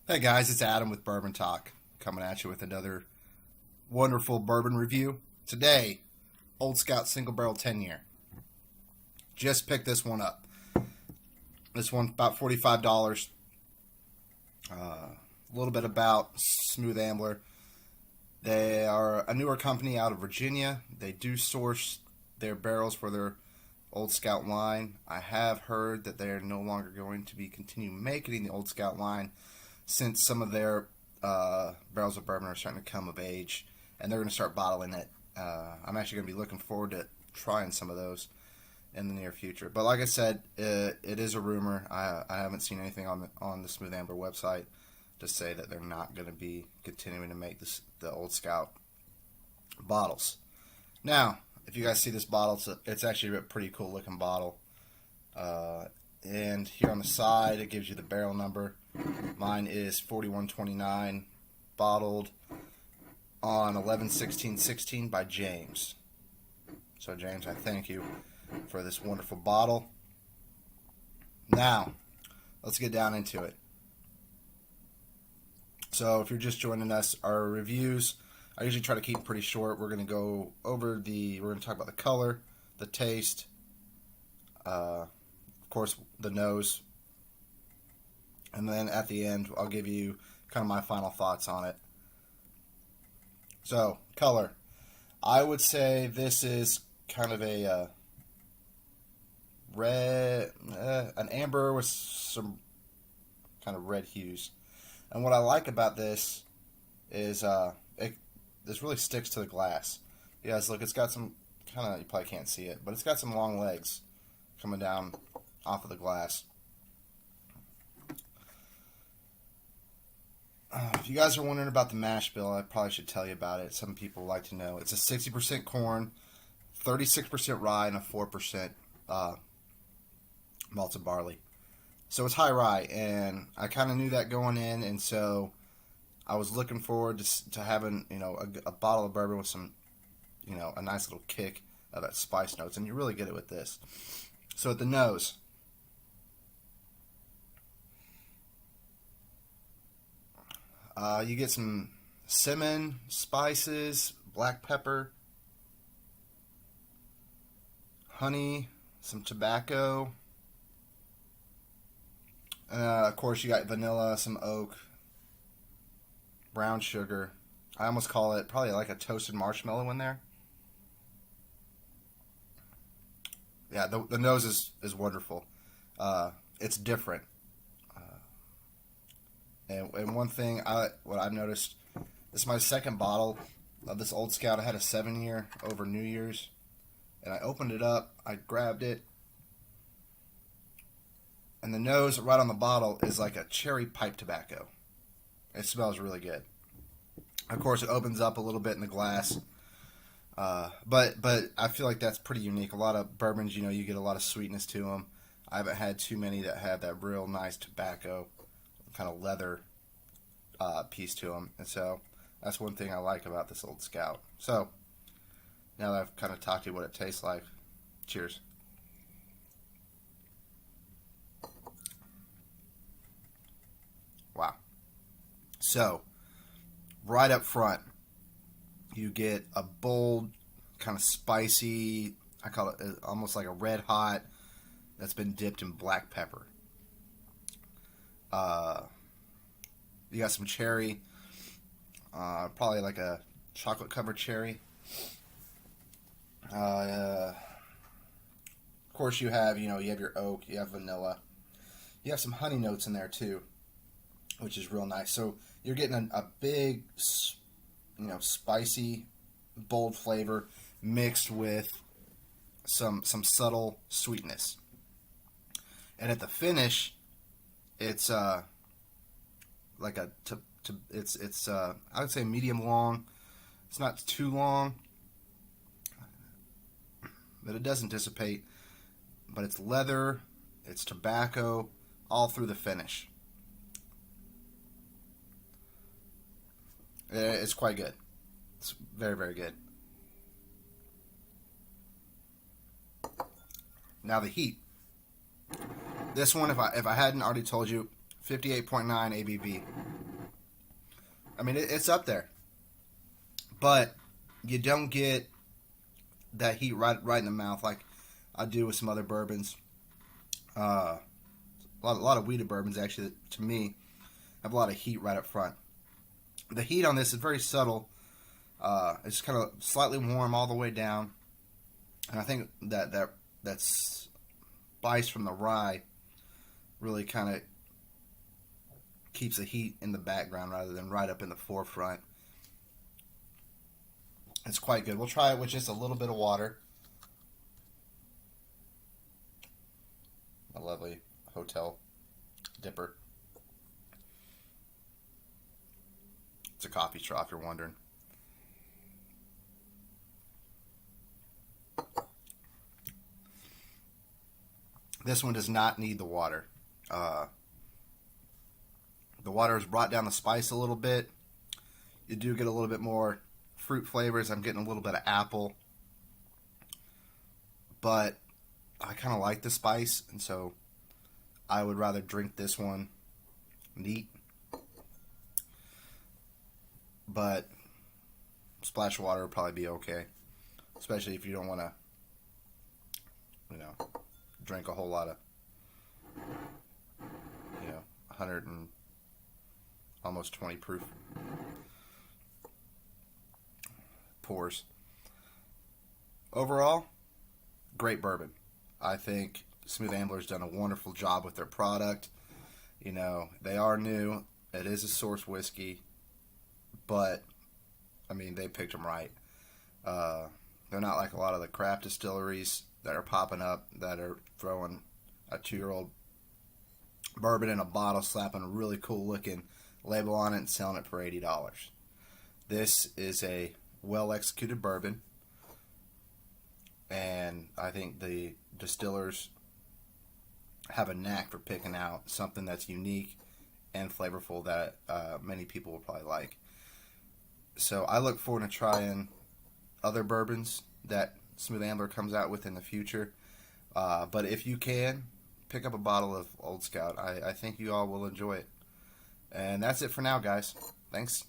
Hey guys, it's Adam with Bourbon Talk, coming at you with another wonderful bourbon review. Today, Old Scout Single Barrel 10 Year. Just picked this one up. This one's about $45. A little bit about Smooth Ambler. They are a newer company out of Virginia. They do source their barrels for their Old Scout line. I have heard that they are no longer going to be continuing making the Old Scout line since some of their barrels of bourbon are starting to come of age, and they're going to start bottling it. I'm actually going to be looking forward to trying some of those in the near future. But like I said, it is a rumor. I haven't seen anything on the Smooth Ambler website to say that they're not going to be continuing to make the Old Scout bottles. Now, if you guys see this bottle, it's actually a pretty cool looking bottle. And here on the side, it gives you the barrel number. Mine is 4129, bottled on 11/16/16 by James. So James, I thank you for this wonderful bottle. Now, let's get down into it. So if you're just joining us, our reviews, I usually try to keep pretty short. We're going to go over we're going to talk about the color, the taste, of course, the nose, and then at the end, I'll give you kind of my final thoughts on it. So, color. I would say this is kind of a red, an amber with some kind of red hues. And what I like about this is this really sticks to the glass. You guys, look, it's got some kind of, you probably can't see it, but it's got some long legs coming down off of the glass. If you guys are wondering about the mash bill, I probably should tell you about it. Some people like to know. It's a 60% corn, 36% rye, and a 4% malted barley. So it's high rye, and I kind of knew that going in, and so I was looking forward to having a bottle of bourbon with some a nice little kick of that spice notes, and you really get it with this. So at the nose, you get some cinnamon, spices, black pepper, honey, some tobacco. Of course, you got vanilla, some oak, brown sugar. I almost call it probably like a toasted marshmallow in there. Yeah, the nose is wonderful. It's different. And one thing what I've noticed, this is my second bottle of this Old Scout. I had a 7-year over New Year's, and I opened it up. I grabbed it, and the nose right on the bottle is like a cherry pipe tobacco. It smells really good. Of course, it opens up a little bit in the glass, but I feel like that's pretty unique. A lot of bourbons, you get a lot of sweetness to them. I haven't had too many that have that real nice tobacco, kind of leather piece to them, and so that's one thing I like about this Old Scout. So now that I've kind of talked to you what it tastes like, cheers. Wow. So right up front, you get a bold, kind of spicy, I call it almost like a red hot that's been dipped in black pepper. You got some cherry, probably like a chocolate covered cherry. Of course, you have your oak, you have vanilla, you have some honey notes in there too, which is real nice. So you're getting a big, spicy, bold flavor mixed with some subtle sweetness. And at the finish, it's like it's I would say medium long. It's not too long, but it doesn't dissipate. But it's leather, it's tobacco, all through the finish. It's quite good. It's very, very good. Now the heat. This one, if I hadn't already told you, 58.9 ABV. I mean, it's up there, but you don't get that heat right in the mouth like I do with some other bourbons. A lot of wheated bourbons, actually, to me, have a lot of heat right up front. The heat on this is very subtle. It's kind of slightly warm all the way down, and I think that spice from the rye really kind of keeps the heat in the background rather than right up in the forefront. It's quite good. We'll try it with just a little bit of water. A lovely hotel dipper. It's a coffee straw if you're wondering. This one does not need the water. The water has brought down the spice a little bit. You do get a little bit more fruit flavors. I'm getting a little bit of apple. But I kind of like the spice, and so I would rather drink this one neat. But splash of water would probably be okay, especially if you don't want to, drink a whole lot of, 100 and almost 20 proof pours. Overall, great bourbon. I think Smooth Ambler's done a wonderful job with their product. They are new. It is a source whiskey, but I mean, they picked them right. They're not like a lot of the craft distilleries that are popping up that are throwing a 2-year-old bourbon in a bottle, slapping a really cool looking label on it and selling it for $80. This is a well executed bourbon, and I think the distillers have a knack for picking out something that's unique and flavorful that many people will probably like. So I look forward to trying other bourbons that Smooth Ambler comes out with in the future. But if you can, pick up a bottle of Old Scout. I think you all will enjoy it. And that's it for now, guys. Thanks.